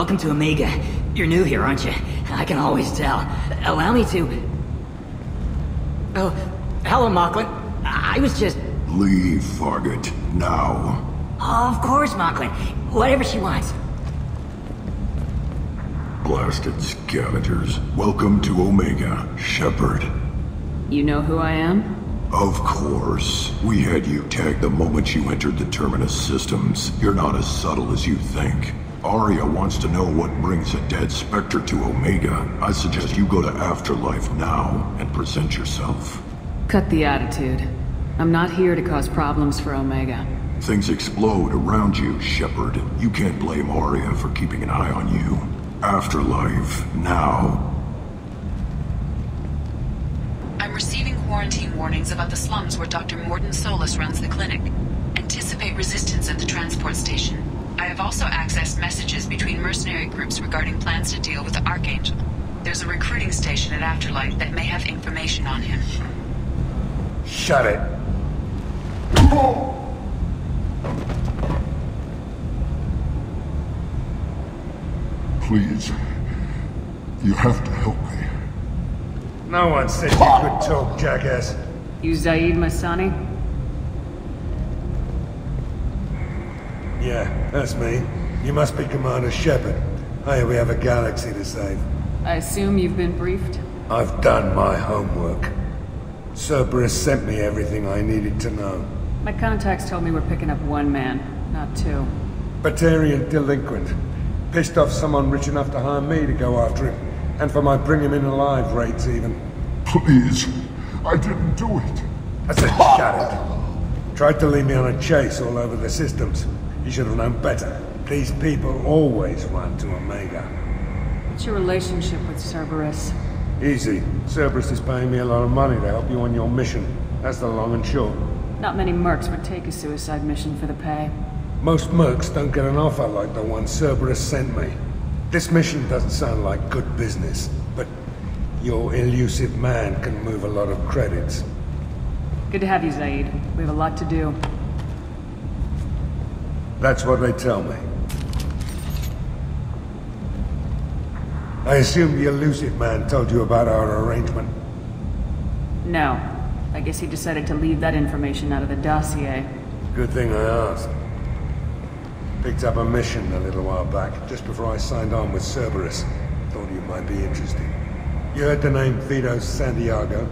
Welcome to Omega. You're new here, aren't you? I can always tell. Allow me to... Oh, hello, Mocklin. I was just... Leave, Fargate, now. Of course, Mocklin. Whatever she wants. Blasted scavengers. Welcome to Omega, Shepard. You know who I am? Of course. We had you tagged the moment you entered the Terminus systems. You're not as subtle as you think. Aria wants to know what brings a dead Spectre to Omega. I suggest you go to Afterlife now and present yourself. Cut the attitude. I'm not here to cause problems for Omega. Things explode around you, Shepard. You can't blame Aria for keeping an eye on you. Afterlife, now. I'm receiving quarantine warnings about the slums where Dr. Morden Solus runs the clinic. Anticipate resistance at the transport station. I have also accessed messages between mercenary groups regarding plans to deal with the Archangel. There's a recruiting station at Afterlife that may have information on him. Shut it. Please. You have to help me. No one said you could talk, jackass. You Zaid Masani? Yeah, that's me. You must be Commander Shepard. Hey, we have a galaxy to save. I assume you've been briefed? I've done my homework. Cerberus sent me everything I needed to know. My contacts told me we're picking up one man, not two. Batarian delinquent. Pissed off someone rich enough to hire me to go after him. And for my bring him in alive rates even. Please. I didn't do it. I said shut it. Tried to lead me on a chase all over the systems. You should have known better. These people always run to Omega. What's your relationship with Cerberus? Easy. Cerberus is paying me a lot of money to help you on your mission. That's the long and short. Not many mercs would take a suicide mission for the pay. Most mercs don't get an offer like the one Cerberus sent me. This mission doesn't sound like good business, but your elusive man can move a lot of credits. Good to have you, Zaid. We have a lot to do. That's what they tell me. I assume the elusive man told you about our arrangement? No. I guess he decided to leave that information out of the dossier. Good thing I asked. Picked up a mission a little while back, just before I signed on with Cerberus. Thought you might be interested. You heard the name Vito Santiago?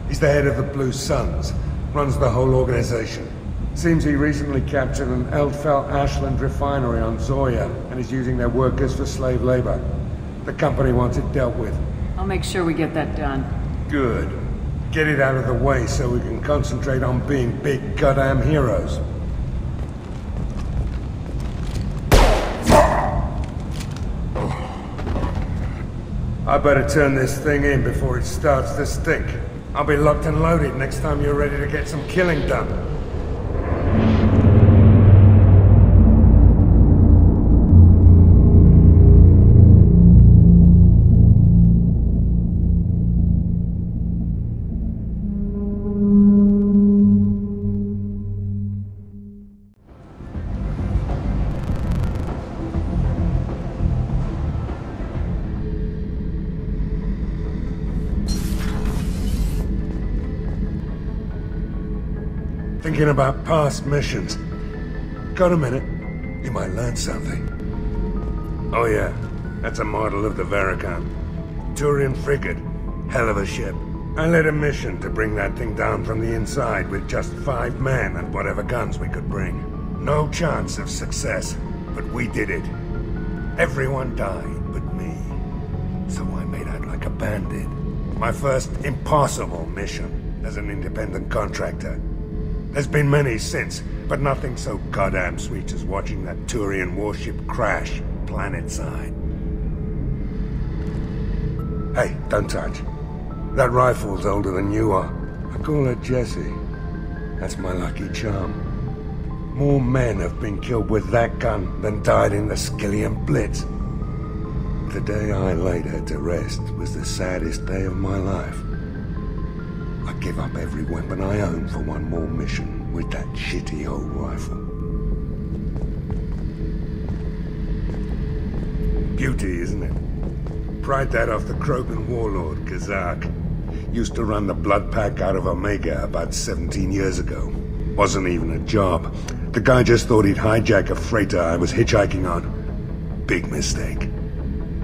He's the head of the Blue Suns, runs the whole organization. Seems he recently captured an Eldfell Ashland refinery on Zoya, and is using their workers for slave labor. The company wants it dealt with. I'll make sure we get that done. Good. Get it out of the way so we can concentrate on being big goddamn heroes. I better turn this thing in before it starts to stink. I'll be locked and loaded next time you're ready to get some killing done. Thinking about past missions. Got a minute? You might learn something. Oh yeah, that's a model of the Veracon. Turian frigate. Hell of a ship. I led a mission to bring that thing down from the inside with just 5 men and whatever guns we could bring. No chance of success, but we did it. Everyone died but me. So I made out like a bandit. My first impossible mission as an independent contractor. There's been many since, but nothing so goddamn sweet as watching that Turian warship crash planetside. Hey, don't touch. That rifle's older than you are. I call her Jessie. That's my lucky charm. More men have been killed with that gun than died in the Skillian Blitz. The day I laid her to rest was the saddest day of my life. I give up every weapon I own for one more mission with that shitty old rifle. beauty, isn't it? Pried that off the Krogan warlord, Kazak. Used to run the blood pack out of Omega about 17 years ago. Wasn't even a job. The guy just thought he'd hijack a freighter I was hitchhiking on. Big mistake.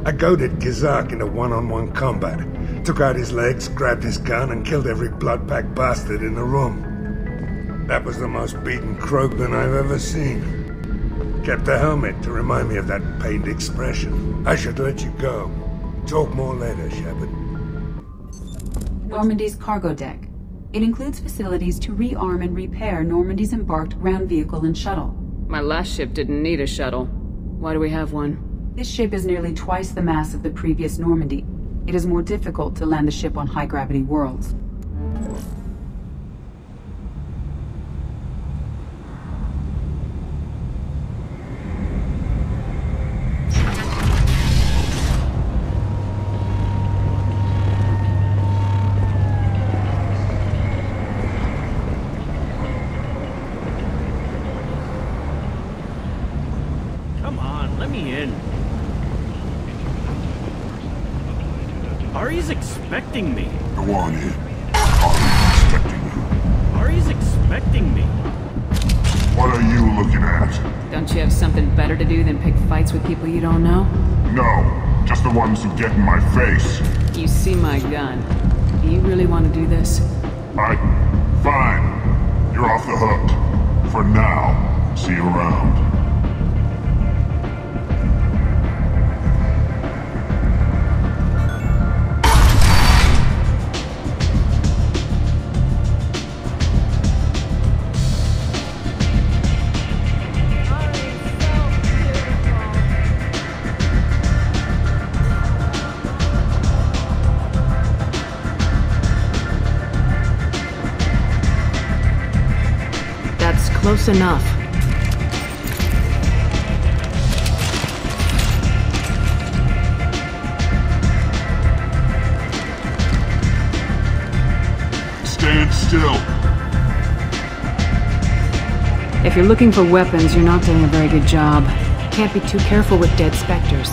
I goaded Kazak into one-on-one combat. Took out his legs, grabbed his gun, and killed every blood pack bastard in the room. That was the most beaten Krogan I've ever seen. Kept the helmet to remind me of that pained expression. I should let you go. Talk more later, Shepard. Normandy's cargo deck. It includes facilities to rearm and repair Normandy's embarked ground vehicle and shuttle. My last ship didn't need a shuttle. Why do we have one? This ship is nearly twice the mass of the previous Normandy. It is more difficult to land the ship on high-gravity worlds. Ari's expecting me. Go on in. Ari's expecting you. Ari's expecting me. What are you looking at? Don't you have something better to do than pick fights with people you don't know? No, just the ones who get in my face. You see my gun. Do you really want to do this? Fine. You're off the hook. For now. See you around. Close enough. Stand still. If you're looking for weapons, you're not doing a very good job. Can't be too careful with dead specters.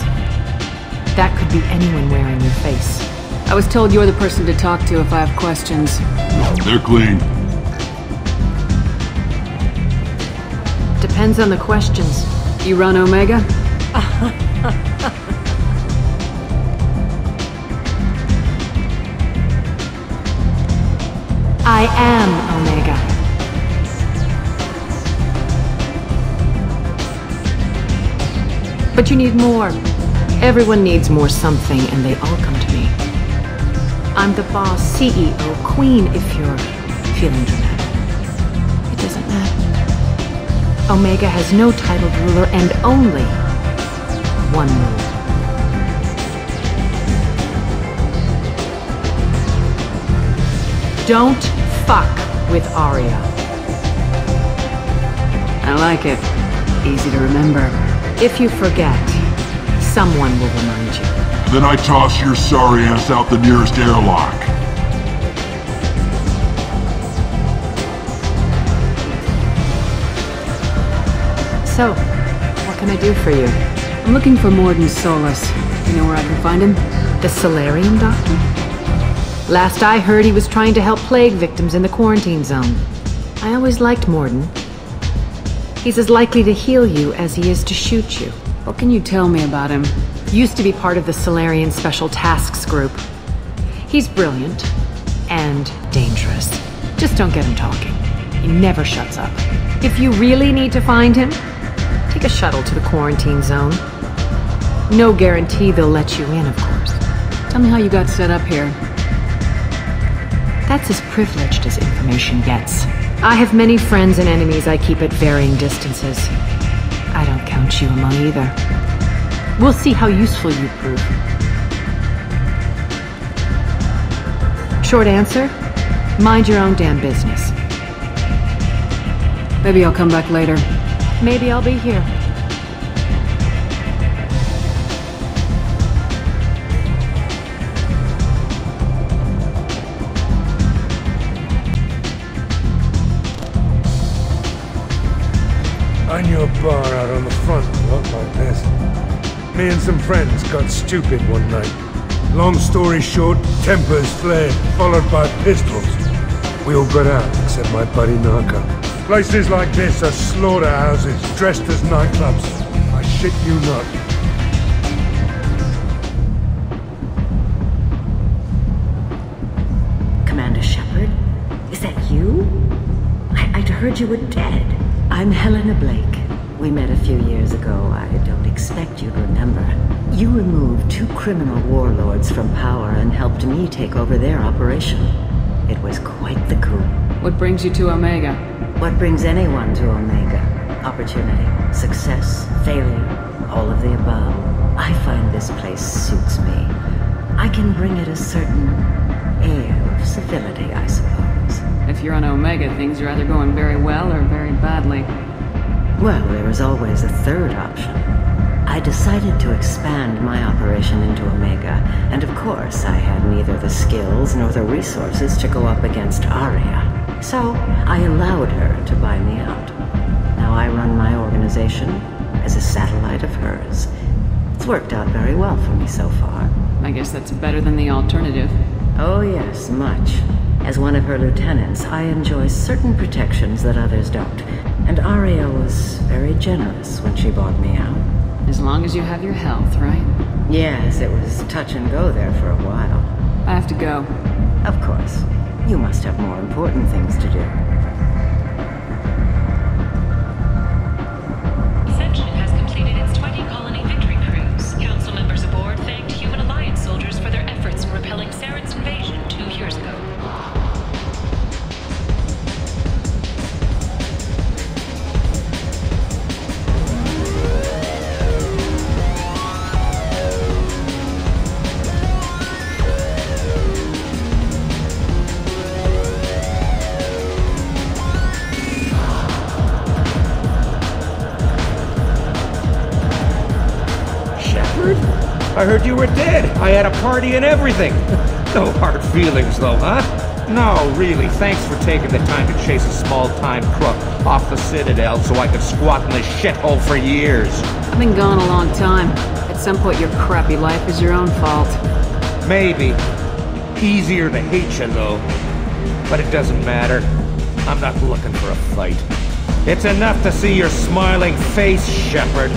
That could be anyone wearing your face. I was told you're the person to talk to if I have questions. They're clean. Depends on the questions. You run Omega? I am Omega. But you need more. Everyone needs more something, and they all come to me. I'm the boss, CEO, queen, if you're feeling dramatic. It doesn't matter. Omega has no titled ruler and only one rule. Don't fuck with Aria. I like it. Easy to remember. If you forget, someone will remind you. Then I toss your sorry ass out the nearest airlock. So, what can I do for you? I'm looking for Morden Solus. You know where I can find him? The Solarian doctor? Last I heard, he was trying to help plague victims in the quarantine zone. I always liked Morden. He's as likely to heal you as he is to shoot you. What can you tell me about him? Used to be part of the Solarian Special Tasks Group. He's brilliant and dangerous. Just don't get him talking. He never shuts up. If you really need to find him, take a shuttle to the quarantine zone. No guarantee they'll let you in, of course. Tell me how you got set up here. That's as privileged as information gets. I have many friends and enemies I keep at varying distances. I don't count you among either. We'll see how useful you prove. Short answer, mind your own damn business. Maybe I'll come back later. Maybe I'll be here. I knew a bar out on the front that looked like this. Me and some friends got stupid one night. Long story short, tempers flared, followed by pistols. We all got out, except my buddy Narco. Places like this are slaughterhouses, dressed as nightclubs. I shit you not. Commander Shepard? Is that you? I'd heard you were dead. I'm Helena Blake. We met a few years ago. I don't expect you to remember. You removed 2 criminal warlords from power and helped me take over their operation. It was quite the coup. What brings you to Omega? What brings anyone to Omega? Opportunity, success, failure, all of the above. I find this place suits me. I can bring it a certain air of civility, I suppose. If you're on Omega, things are either going very well or very badly. Well, there is always a third option. I decided to expand my operation into Omega, and of course I had neither the skills nor the resources to go up against Aria. So, I allowed her to buy me out. Now I run my organization as a satellite of hers. It's worked out very well for me so far. I guess that's better than the alternative. Oh yes, much. As one of her lieutenants, I enjoy certain protections that others don't. And Aria was very generous when she bought me out. As long as you have your health, right? Yes, it was touch and go there for a while. I have to go. Of course. You must have more important things to do. Ascension has completed its 20-colony victory cruise. Council members aboard thanked Human Alliance soldiers for their efforts in repelling Saren's invasion 2 years ago. I heard you were dead. I had a party and everything. No hard feelings, though, huh? No, really. Thanks for taking the time to chase a small-time crook off the Citadel so I could squat in this shithole for years. I've been gone a long time. At some point, your crappy life is your own fault. Maybe. Easier to hate you, though. But it doesn't matter. I'm not looking for a fight. It's enough to see your smiling face, Shepard.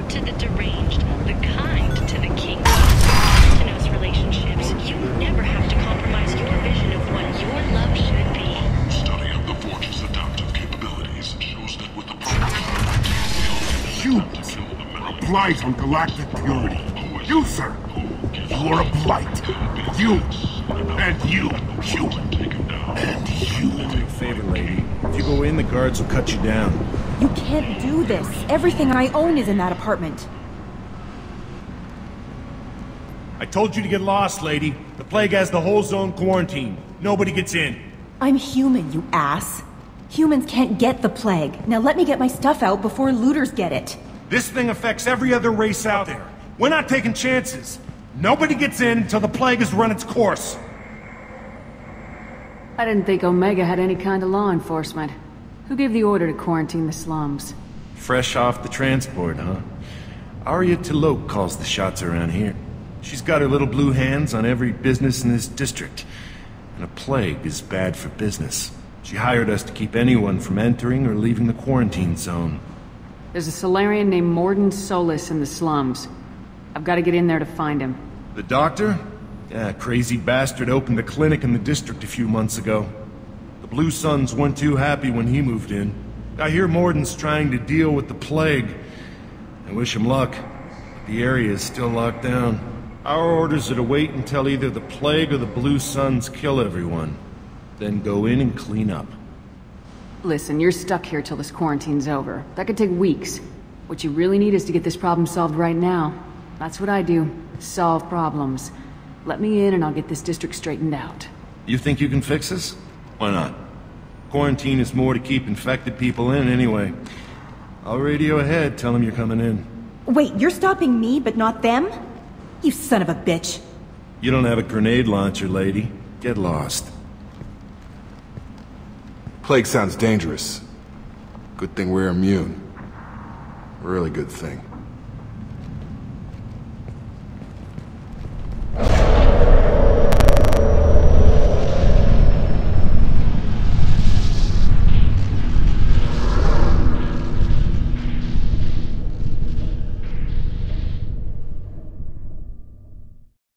To the deranged, the kind to the king. In those relationships, you never have to compromise your vision of what your love should be. Study of the Forge's adaptive capabilities shows that with the proper You, a blight on galactic purity. You, sir, you are a blight. You, and you, and you. Big favor, lady. If you go in, the guards will cut you down. You can't do this. Everything I own is in that apartment. I told you to get lost, lady. The plague has the whole zone quarantined. Nobody gets in. I'm human, you ass. Humans can't get the plague. Now let me get my stuff out before looters get it. This thing affects every other race out there. We're not taking chances. Nobody gets in until the plague has run its course. I didn't think Omega had any kind of law enforcement. Who gave the order to quarantine the slums? Fresh off the transport, huh? Aria T'Loak calls the shots around here. She's got her little blue hands on every business in this district. And a plague is bad for business. She hired us to keep anyone from entering or leaving the quarantine zone. There's a Solarian named Morden Solis in the slums. I've got to get in there to find him. The doctor? Yeah, crazy bastard opened a clinic in the district a few months ago. The Blue Suns weren't too happy when he moved in. I hear Morden's trying to deal with the plague. I wish him luck, but the area is still locked down. Our orders are to wait until either the plague or the Blue Suns kill everyone. Then go in and clean up. Listen, you're stuck here till this quarantine's over. That could take weeks. What you really need is to get this problem solved right now. That's what I do. Solve problems. Let me in and I'll get this district straightened out. You think you can fix this? Why not? Quarantine is more to keep infected people in anyway. I'll radio ahead, tell them you're coming in. Wait, you're stopping me, but not them? You son of a bitch. You don't have a grenade launcher, lady. Get lost. Plague sounds dangerous. Good thing we're immune. Really good thing.